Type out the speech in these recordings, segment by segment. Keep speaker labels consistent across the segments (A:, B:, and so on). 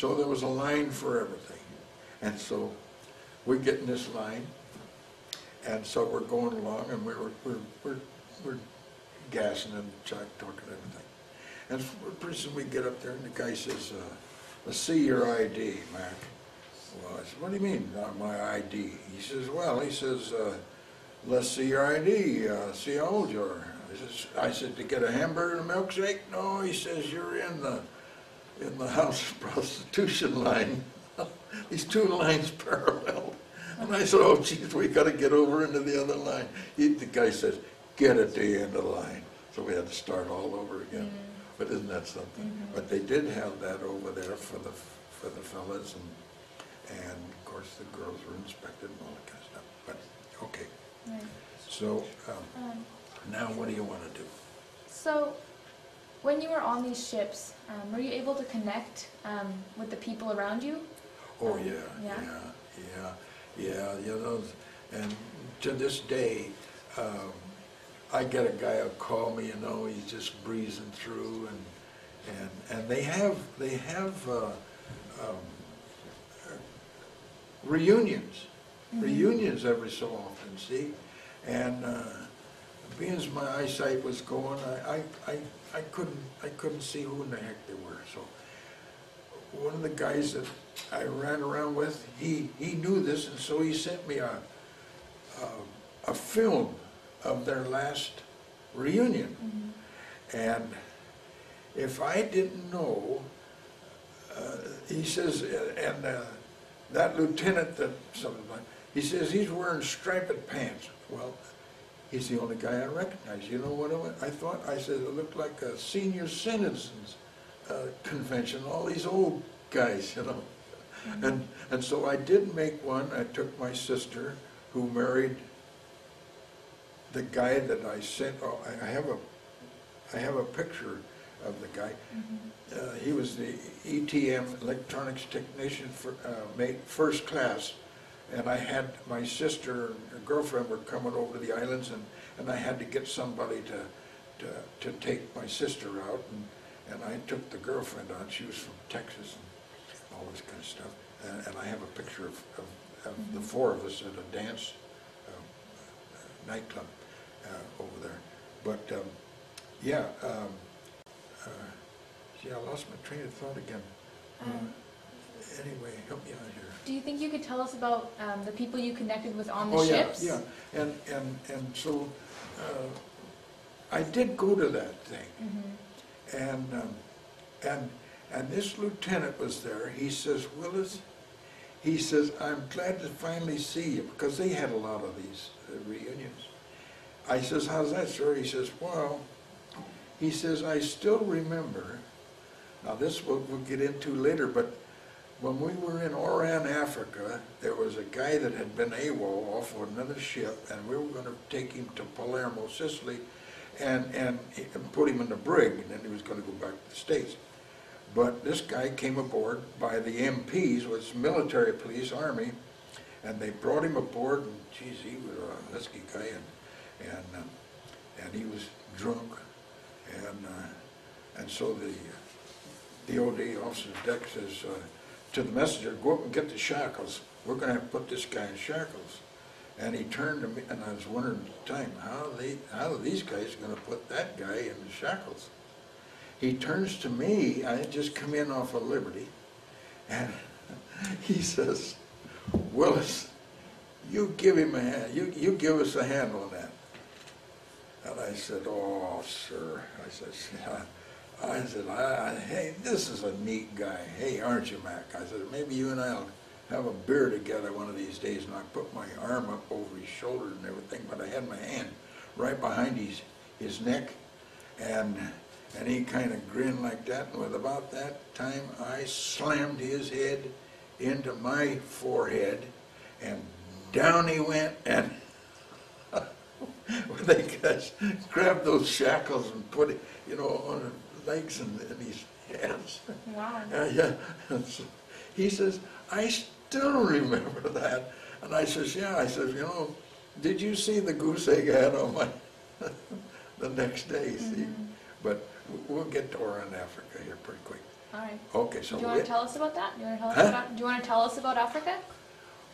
A: So there was a line for everything. And so we get in this line, and so we're going along, and we're gassing and talking everything. And pretty soon we get up there, and the guy says, let's see your ID, Mac. Well, I said, what do you mean, my ID? He says, well, let's see your ID, see how old you are. I said, to get a hamburger and a milkshake? No, he says, you're in the house prostitution line. These two lines parallel. And I said, oh, geez, we got to get over into the other line. The guy says, get at the end of the line. So we had to start all over again. But isn't that something? But they did have that over there for the fellas, and of course the girls were inspected and all that kind of stuff. But okay.
B: Right.
A: So now what do you want to do?
B: So when you were on these ships, were you able to connect with the people around you?
A: Oh yeah. Those, and to this day, I get a guy who'll call me. He's just breezing through, and they have reunions every so often. See, and being as my eyesight was going, I couldn't see who in the heck they were. So one of the guys that I ran around with, he knew this, and so he sent me a film of their last reunion. And if I didn't know, he says, and that lieutenant he says he's wearing striped pants. Well, he's the only guy I recognize. You know what I thought? I said it looked like a senior citizens convention, all these old guys, And so I did make one. I took my sister, who married the guy that I sent. Oh, I have a picture of the guy. He was the ETM, electronics technician, made first class. And I had my sister and her girlfriend were coming over to the islands, and I had to get somebody to take my sister out, and I took the girlfriend on. She was from Texas and all this kind of stuff. And I have a picture of the four of us at a dance nightclub over there. But yeah, see, I lost my train of thought again. Anyway, help me out here.
B: Do you think you could tell us about the people you connected with on the
A: ships?
B: ships?
A: Yeah, and so I did go to that thing, and this lieutenant was there. He says, Willis, he says, I'm glad to finally see you, because they had a lot of these reunions. I says, how's that, sir? He says, well, he says, I still remember, now this we'll get into later, but when we were in Oran, Africa, there was a guy that had been AWOL off of another ship, and we were going to take him to Palermo, Sicily, and put him in the brig, and then he was going to go back to the States. But this guy came aboard by the MPs, was military police, army, and they brought him aboard, and geez, he was a husky guy, and he was drunk, and so the OD officer deck says to the messenger, go up and get the shackles. We're going to have to put this guy in shackles. And he turned to me, and I was wondering at the time, how are these guys going to put that guy in the shackles? He turns to me, I had just come in off of Liberty, and he says, Willis, you give him a hand, you give us a hand on that. And I said, oh, sir, I said, hey, this is a neat guy. Hey, aren't you, Mac? I said, maybe you and I'll have a beer together one of these days. And I put my arm up over his shoulder and everything, but I had my hand right behind his neck, and he kind of grinned like that. And with about that time, I slammed his head into my forehead, and down he went, and they grabbed those shackles and put it, on his legs and his hands.
B: Wow.
A: Yeah. And so he says, I still remember that. And I says, yeah. I says, did you see the goose egg I had on my the next day? See, but we'll get to Oran, Africa here pretty quick.
B: All right.
A: Okay, so
B: Do you want to tell us about that? Do you want to tell us about Africa?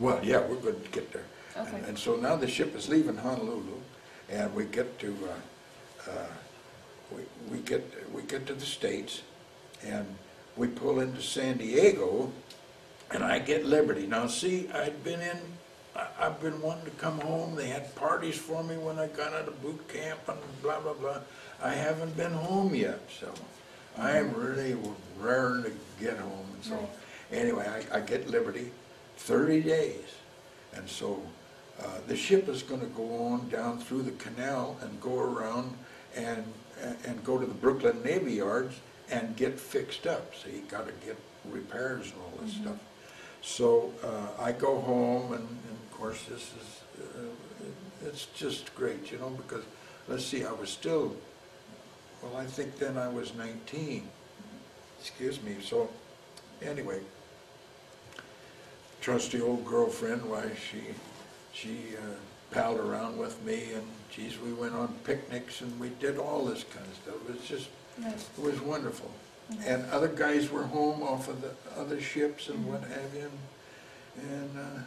A: well, yeah, we're going to get there.
B: Okay.
A: And so now the ship is leaving Honolulu, and we get to we get to the States, and we pull into San Diego, and I get Liberty. Now, see, I've been wanting to come home. They had parties for me when I got out of boot camp and blah blah blah. I haven't been home yet, so I'm really raring to get home. And so, anyway, I get Liberty, 30 days, and so. The ship is going to go on down through the canal and go around and go to the Brooklyn Navy Yards and get fixed up. So you got to get repairs and all this stuff. So I go home, and of course this is it's just great, you know, because let's see, I was still, well, I think then I was 19. Excuse me. So anyway, trusty old girlfriend, why she palled around with me, and geez, we went on picnics and we did all this kind of stuff. It was just, it was wonderful. And other guys were home off of the other ships and what have you. And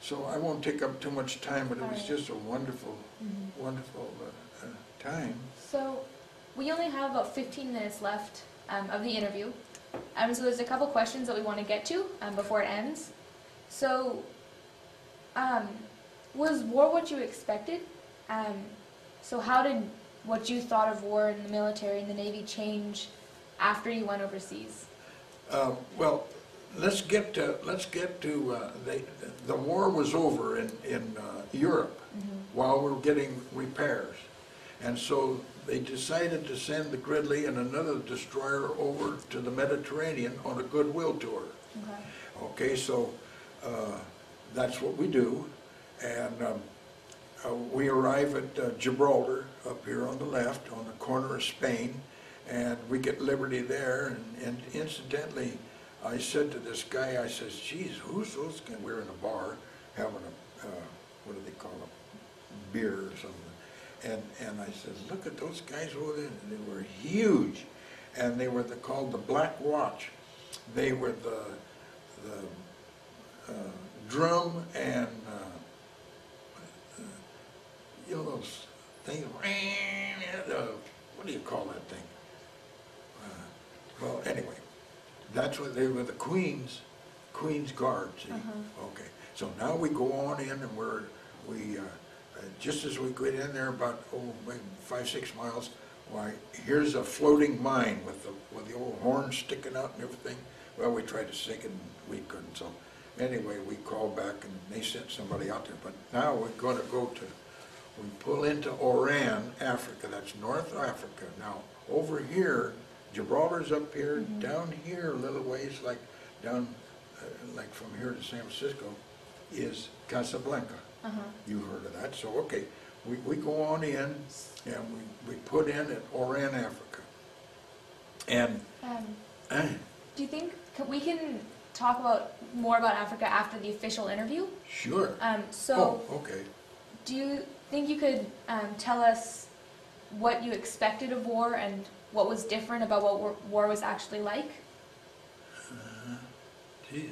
A: so I won't take up too much time, but it was just a wonderful, wonderful time.
B: So we only have about 15 minutes left of the interview. So there's a couple questions that we want to get to before it ends. So, was war what you expected? So how did what you thought of war in the military and the Navy change after you went overseas?
A: Well, let's get to the war was over in Europe while we're getting repairs, and so they decided to send the Gridley and another destroyer over to the Mediterranean on a goodwill tour. Okay, so that's what we do. And we arrive at Gibraltar, up here on the left, on the corner of Spain, and we get Liberty there. And incidentally, I said to this guy, I says, geez, who's those guys? We were in a bar having a, what do they call it, beer or something. And I said, look at those guys over there. And they were huge. And they were called the Black Watch. They were the drum and you know those things, what do you call that thing? Well, anyway, that's what they were, the Queen's Guard, see? Okay, so now we go on in, and we just as we get in there about, maybe 5-6 miles, why, here's a floating mine with the old horn sticking out and everything. Well, we tried to sink it, and we couldn't, so anyway, we called back, and they sent somebody out there. But now we're going to we pull into Oran, Africa. That's North Africa. Now, over here, Gibraltar's up here, down here a little ways, like down, like from here to San Francisco, is Casablanca. You've heard of that. So, okay, we go on in, and we put in at Oran, Africa. And
B: do you think we can talk more about Africa after the official interview?
A: Sure.
B: So,
A: okay.
B: Do you think you could tell us what you expected of war and what was different about what war was actually like?
A: Gee,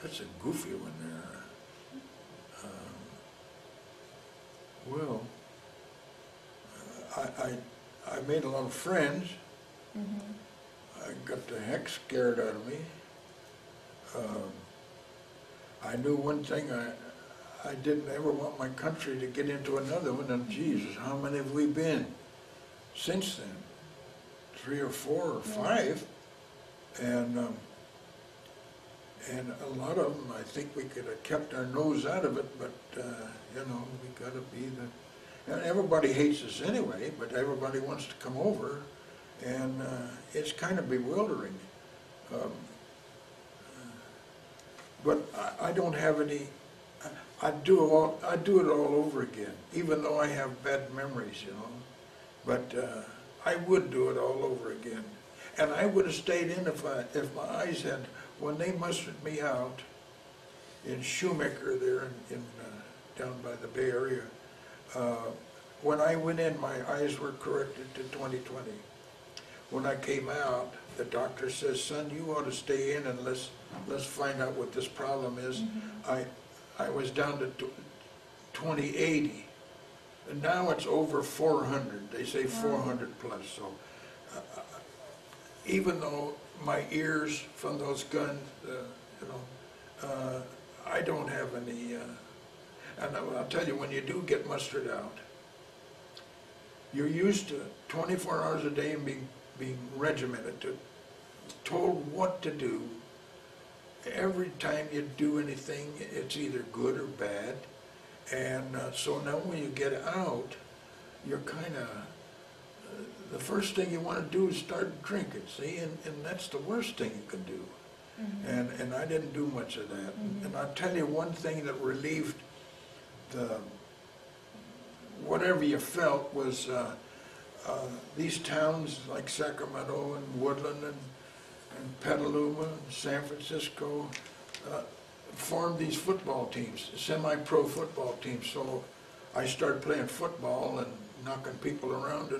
A: that's a goofy one there. Well, I made a lot of friends. I got the heck scared out of me. I knew one thing, I didn't ever want my country to get into another one, and Jesus, how many have we been since then? 3 or 4 or 5, and a lot of them, I think we could have kept our nose out of it, but you know, we got to be and everybody hates us anyway, but everybody wants to come over, and it's kind of bewildering. But I don't have any. I'd do it all over again, even though I have bad memories, you know. But I would do it all over again, and I would have stayed in if my eyes had. When they mustered me out in Shoemaker there in down by the Bay Area, when I went in, my eyes were corrected to 20/20. when I came out, the doctor says, son, you ought to stay in and let's find out what this problem is. I was down to 2080, and now it's over 400. They say 400 plus. So even though my ears from those guns, I don't have any, and I'll tell you, when you do get mustered out, you're used to 24 hours a day and being regimented, told what to do. Every time you do anything, it's either good or bad. And so now when you get out, you're kind of, the first thing you want to do is start drinking, see? And that's the worst thing you can do. And I didn't do much of that. And I'll tell you one thing that relieved whatever you felt was these towns like Sacramento and Woodland and Petaluma and San Francisco formed these football teams, semi-pro football teams. So I started playing football and knocking people around,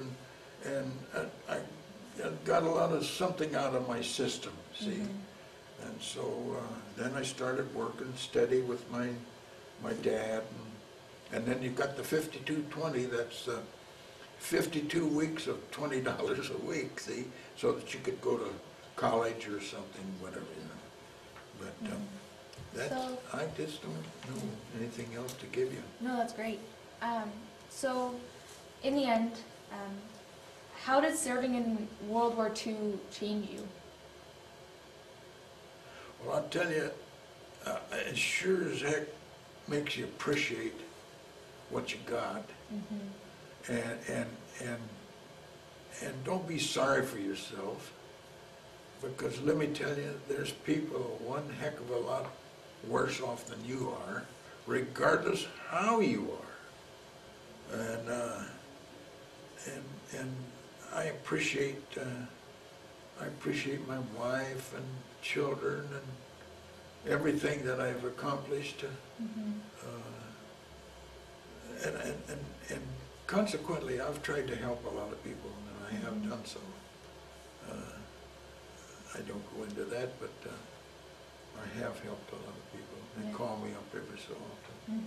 A: and I got a lot of something out of my system, see? And so then I started working steady with my dad, and then you got the 52-20, that's 52 weeks of $20 a week, see? So that you could go to college or something, whatever, But that's, I just don't know anything else to give you.
B: No, that's great. So, in the end, how did serving in World War II change you?
A: Well, I'll tell you, it sure as heck makes you appreciate what you got, and don't be sorry for yourself, because let me tell you, there's people one heck of a lot worse off than you are, regardless how you are. And I appreciate my wife and children and everything that I've accomplished. And consequently, I've tried to help a lot of people, and I have done so. I don't go into that, but I have helped a lot of people. They call me up every so often.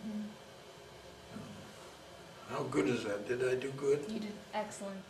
A: How good is that? Did I do good?
B: You did excellent.